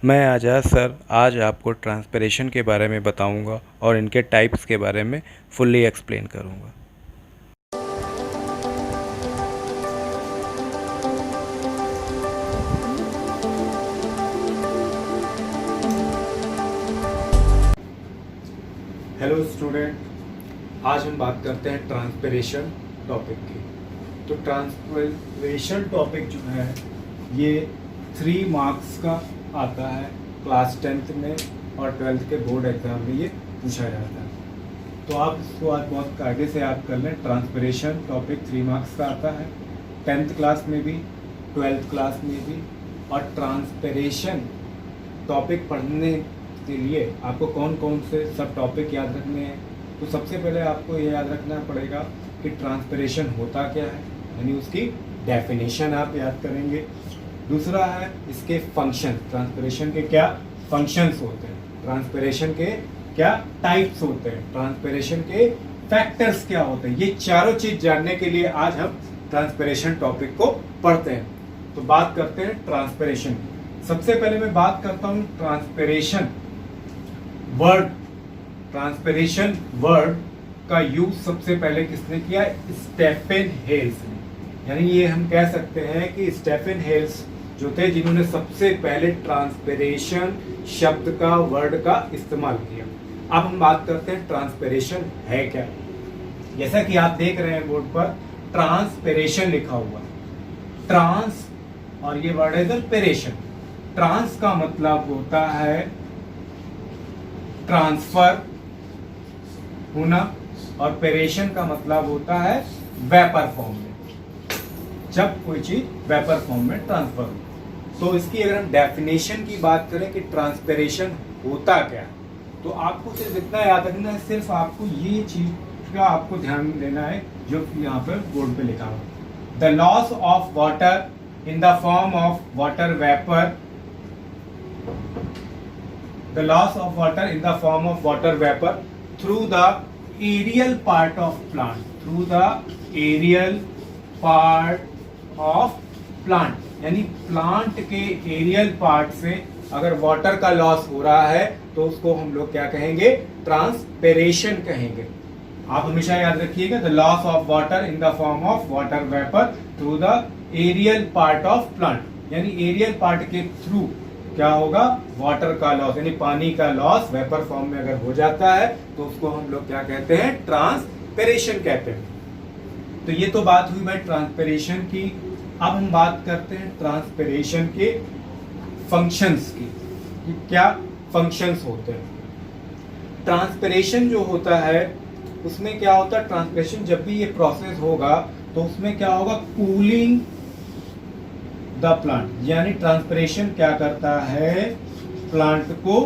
मैं आजाद सर आज आपको ट्रांसपिरेशन के बारे में बताऊंगा और इनके टाइप्स के बारे में फुल्ली एक्सप्लेन करूंगा। हेलो स्टूडेंट, आज हम बात करते हैं ट्रांसपिरेशन टॉपिक की। तो ट्रांसपिरेशन टॉपिक जो है ये 3 मार्क्स का आता है। क्लास 10th में और 12th के बोर्ड एग्जाम में ये पूछा जाता है। तो आप इसको आज बहुत कायदे से याद कर लें। ट्रांसपिरेशन टॉपिक 3 मार्क्स का आता है, 10th क्लास में भी, 12th क्लास में भी। और ट्रांसपिरेशन टॉपिक पढ़ने के लिए आपको कौन कौन से सब टॉपिक याद रखने हैं। तो सबसे पहले आपको ये याद रखना पड़ेगा कि ट्रांसपिरेशन होता क्या है, यानी उसकी डेफिनेशन आप याद करेंगे। दूसरा है इसके फंक्शन, ट्रांसपिरेशन के क्या फंक्शंस होते हैं, ट्रांसपिरेशन के क्या टाइप्स होते हैं, ट्रांसपिरेशन के फैक्टर्स क्या होते हैं। ये चारों चीज जानने के लिए आज हम ट्रांसपिरेशन टॉपिक को पढ़ते हैं। तो बात करते हैं ट्रांसपिरेशन की। सबसे पहले मैं बात करता हूं ट्रांसपिरेशन वर्ड। ट्रांसपिरेशन वर्ड का यूज सबसे पहले किसने किया? स्टेफन हेल्स ने। यानी ये हम कह सकते हैं कि स्टेफन हेल्स जो थे जिन्होंने सबसे पहले ट्रांसपिरेशन शब्द का, वर्ड का इस्तेमाल किया। अब हम बात करते हैं ट्रांसपिरेशन है क्या। जैसा कि आप देख रहे हैं बोर्ड पर ट्रांसपिरेशन लिखा हुआ है, ट्रांस और ये वर्ड है इधर पेरेशन। ट्रांस का मतलब होता है ट्रांसफर होना और पेरेशन का मतलब होता है वेपर फॉर्म में, जब कोई चीज वेपर फॉर्म में ट्रांसफर हो। तो इसकी अगर हम डेफिनेशन की बात करें कि ट्रांसपिरेशन होता क्या है, तो आपको सिर्फ इतना याद रखना है, सिर्फ आपको ये चीज का आपको ध्यान देना है जो यहाँ पर बोर्ड पे लिखा हुआ। The loss of water in the form of water vapour, the loss of water in the form of water vapor through the aerial part of plant, through the aerial part of plant, यानी plant के aerial part से अगर water का loss हो रहा है तो उसको हम लोग क्या कहेंगे? ट्रांसपिरेशन कहेंगे। आप हमेशा याद रखिएगा, the loss of water in the form of water vapour through the aerial part of plant, यानी एरियल पार्ट के थ्रू क्या होगा? वाटर का लॉस, यानी पानी का लॉस वेपर फॉर्म में अगर हो जाता है तो उसको हम लोग क्या कहते हैं? ट्रांसपिरेशन कहते हैं। तो ये तो बात हुई भाई ट्रांसपिरेशन की। अब हम बात करते हैं ट्रांसपिरेशन के फंक्शंस की, कि क्या फंक्शंस होते हैं। ट्रांसपिरेशन जो होता है उसमें क्या होता है? ट्रांसपिरेशन जब भी ये प्रोसेस होगा तो उसमें क्या होगा? कूलिंग द प्लांट, यानी ट्रांसपिरेशन क्या करता है? प्लांट को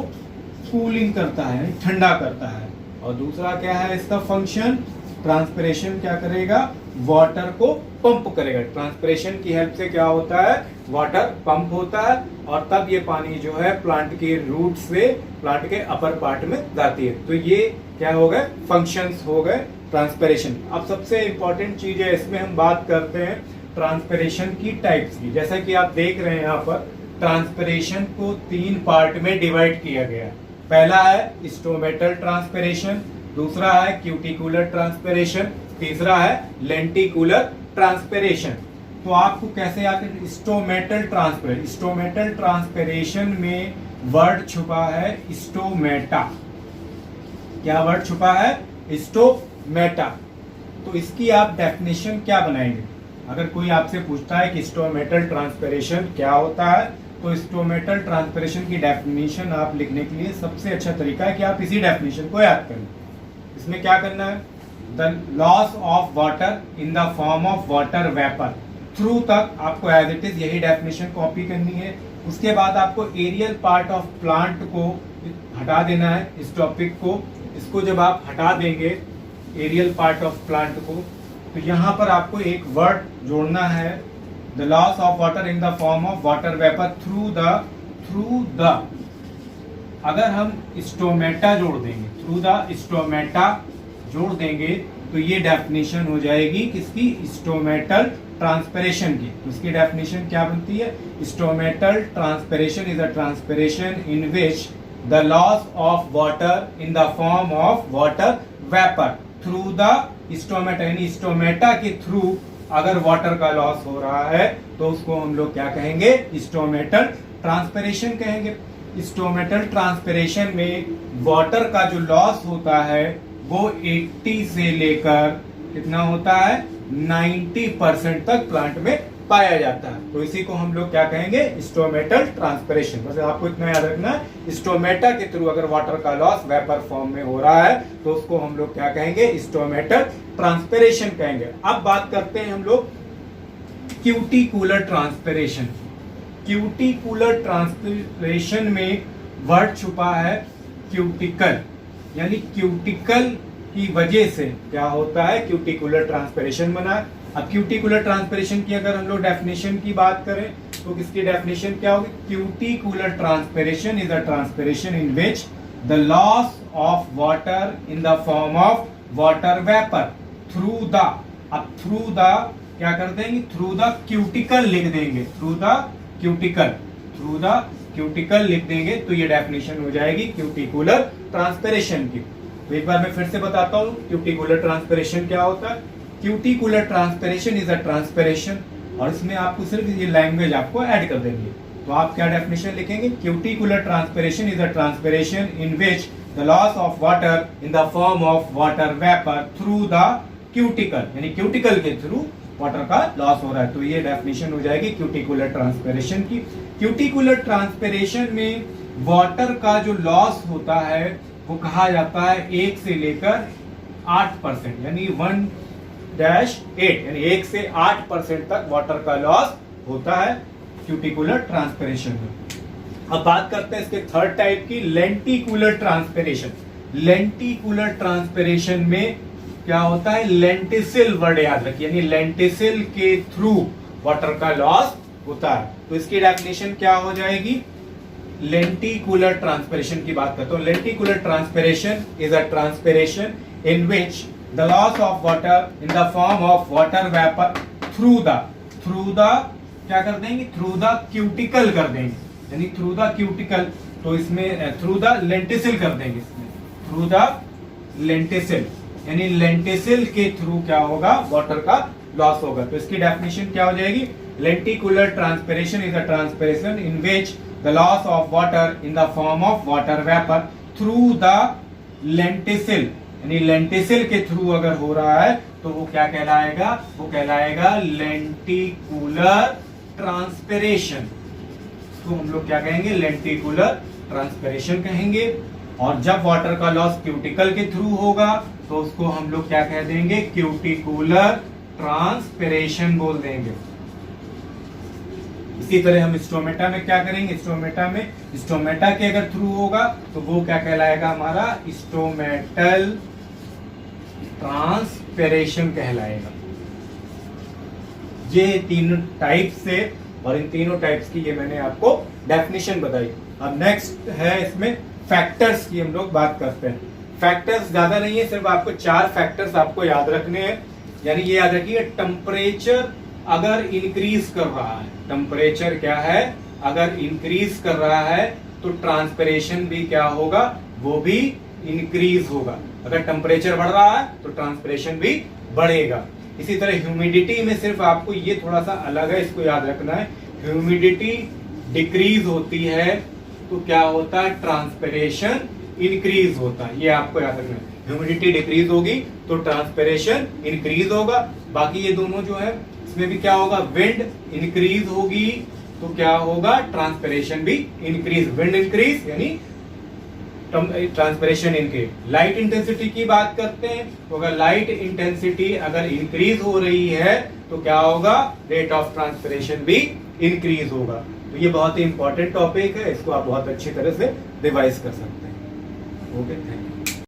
कूलिंग करता है, यानी ठंडा करता है। और दूसरा क्या है इसका फंक्शन? ट्रांसपिरेशन क्या करेगा? वाटर को पंप करेगा। ट्रांसपिरेशन की हेल्प से क्या होता है? वाटर पंप होता है और तब ये पानी जो है प्लांट के रूट से प्लांट के अपर पार्ट में जाती है। तो ये क्या हो गए? फंक्शंस हो गए ट्रांसपिरेशन। अब सबसे इंपॉर्टेंट चीज है, इसमें हम बात करते हैं ट्रांसपिरेशन की टाइप्स की। जैसा कि आप देख रहे हैं यहाँ पर ट्रांसपिरेशन को 3 पार्ट में डिवाइड किया गया है। पहला है स्टोमेटल ट्रांसपिरेशन, दूसरा है क्यूटिकुलर ट्रांसपिरेशन, तीसरा है लेंटिकुलर ट्रांसपिरेशन। तो आपको कैसे याद है? स्टोमेटल ट्रांसपिरेशन, स्टोमेटल ट्रांसपिरेशन में वर्ड छुपा है स्टोमेटा। क्या वर्ड छुपा है? स्टोमेटा। तो इसकी आप डेफिनेशन क्या बनाएंगे? अगर कोई आपसे पूछता है कि स्टोमेटल ट्रांसपिरेशन क्या होता है, तो स्टोमेटल ट्रांसपिरेशन की डेफिनेशन आप लिखने के लिए सबसे अच्छा तरीका है कि आप इसी डेफिनेशन को याद करें। इसमें क्या करना है? The loss of water in the form of water vapour through तक आपको एज इट इज यही डेफिनेशन कॉपी करनी है। उसके बाद आपको एरियल पार्ट ऑफ प्लांट को हटा देना है, इस टॉपिक को। इसको जब आप हटा देंगे एरियल पार्ट ऑफ प्लांट को, तो यहां पर आपको एक वर्ड जोड़ना है, the loss of water in the form of water vapour through the. अगर हम स्टोमेटा जोड़ देंगे, थ्रू द स्टोमेटा जोड़ देंगे तो ये डेफिनेशन हो जाएगी किसकी? स्टोमेटल ट्रांसपिरेशन की, तो उसकी डेफिनेशन क्या बनती है? Stomatal transpiration is a transpiration in which the loss of water in the form of water vapour through the stomata, यानी स्टोमेटा के थ्रू अगर वाटर का लॉस हो रहा है तो उसको हम लोग क्या कहेंगे? स्टोमेटल ट्रांसपिरेशन कहेंगे। स्टोमेटल ट्रांसपिरेशन में वाटर का जो लॉस होता है वो 80 से लेकर कितना होता है? 90% तक प्लांट में पाया जाता है। तो इसी को हम लोग क्या कहेंगे? Stomatal transpiration. बस आपको इतना याद रखना है, स्टोमेटा के थ्रू अगर वाटर का लॉस वेपर फॉर्म में हो रहा है तो उसको हम लोग क्या कहेंगे? स्टोमेटल ट्रांसपिरेशन कहेंगे। अब बात करते हैं हम लोग क्यूटिकुलर ट्रांसपिरेशन। क्यूटिकुलर ट्रांसपिरेशन में वर्ड छुपा है क्यूटिकल, यानी क्यूटिकल की वजह से क्या होता है? क्यूटिकुलर ट्रांसपिरेशन बना है। अब क्यूटिकुलर ट्रांसपिरेशन की अगर हम लोग डेफिनेशन की बात करें तो किसकी डेफिनेशन क्या होगी? Cuticular transpiration is a transpiration in which the loss of water in the form of water vapour through the, अब थ्रू द क्या कर देंगे? थ्रू द क्यूटिकल लिख देंगे, through the cuticle, through the cuticle लिख देंगे तो ये डेफिनेशन हो जाएगी क्यूटिकुलर ट्रांसपिरेशन की। तो एक बार मैं फिर से बताता हूँ क्यूटिकुलर ट्रांसपिरेशन क्या होता है। Cuticular transpiration is a transpiration, और इसमें आपको सिर्फ ये लैंग्वेज आपको ऐड कर देनी है। तो आप क्या डेफिनेशन लिखेंगे? Cuticular transpiration is a transpiration in which the loss of water in the form of water vapour through the cuticle, यानी क्यूटिकल के थ्रू वाटर का लॉस हो रहा है। तो ये डेफिनेशन हो जाएगी क्यूटिकुलर ट्रांसपिरेशन की। क्यूटिकुलर ट्रांसपिरेशन में वाटर का जो लॉस होता है वो कहा जाता है 1 से लेकर 8%, यानी 1-8, यानी 1 से 8% तक वाटर का लॉस होता है क्यूटिकुलर ट्रांसपिरेशन में। अब बात करते हैं इसके थर्ड टाइप की, लेंटिकुलर ट्रांसपिरेशन। लेंटिकुलर ट्रांसपिरेशन में क्या होता है? लेंटिसिल वर्ड याद रखिए, यानी लेंटिसिल के थ्रू वाटर का लॉस होता है। तो इसकी डेफिनेशन क्या हो जाएगी? लेंटिकुलर ट्रांसपिरेशन की बात करता हूं। Lenticular transpiration is a transpiration in which the loss of water in the form of water vapour through the क्या कर देंगे? थ्रू द क्यूटिकल कर देंगे, यानी थ्रू द क्यूटिकल। तो इसमें थ्रू द लेंटिसिल कर देंगे, इसमें थ्रू द लेंटिसिल, यानी लेंटिसिल के थ्रू क्या होगा? वाटर का लॉस होगा। तो इसकी डेफिनेशन क्या हो जाएगी? Lenticular transpiration is a transpiration in which the loss of water in the form of water vapour through the lenticel, यानी लेंटिसिल के थ्रू अगर हो रहा है तो वो क्या कहलाएगा? वो कहलाएगा लेंटिकुलर ट्रांसपिरेशन। तो हम लोग क्या कहेंगे? लेंटिकुलर ट्रांसपिरेशन कहेंगे। और जब वाटर का लॉस क्यूटिकल के थ्रू होगा तो उसको हम लोग क्या कह देंगे? क्यूटिकुलर ट्रांसपिरेशन बोल देंगे। इसी तरह हम स्टोमेटा में क्या करेंगे? स्टोमेटा के अगर थ्रू होगा तो वो क्या कहलाएगा? हमारा स्टोमेटल ट्रांसपिरेशन कहलाएगा। ये तीनों टाइप से, और इन तीनों टाइप्स की ये मैंने आपको डेफिनेशन बताई। अब नेक्स्ट है इसमें फैक्टर्स की हम लोग बात करते हैं। फैक्टर्स ज्यादा नहीं है, सिर्फ आपको 4 फैक्टर्स आपको याद रखने हैं। यानी ये याद रखिए, टेम्परेचर अगर इंक्रीज कर रहा है, टेम्परेचर क्या है? अगर इंक्रीज कर रहा है तो ट्रांसपिरेशन भी क्या होगा? वो भी इंक्रीज होगा। अगर टेम्परेचर बढ़ रहा है तो ट्रांसपिरेशन भी बढ़ेगा। इसी तरह ह्यूमिडिटी में सिर्फ आपको ये थोड़ा सा अलग है, इसको याद रखना है। ह्यूमिडिटी डिक्रीज होती है तो क्या होता है? ट्रांसपिरेशन इंक्रीज होता है, ये आपको याद रखना है। ह्यूमिडिटी डिक्रीज होगी तो ट्रांसपिरेशन इंक्रीज होगा। बाकी ये दोनों जो है इसमें भी क्या होगा? विंड इंक्रीज होगी तो क्या होगा? ट्रांसपिरेशन भी इंक्रीज। विंड इंक्रीज यानी ट्रांसपिरेशन इंक्रीज। लाइट इंटेंसिटी की बात करते हैं तो अगर लाइट इंटेंसिटी अगर इंक्रीज हो रही है तो क्या होगा? रेट ऑफ ट्रांसपिरेशन भी इंक्रीज होगा। तो ये बहुत ही इंपॉर्टेंट टॉपिक है, इसको आप बहुत अच्छी तरह से रिवाइज कर सकते हैं। Okay, thank you.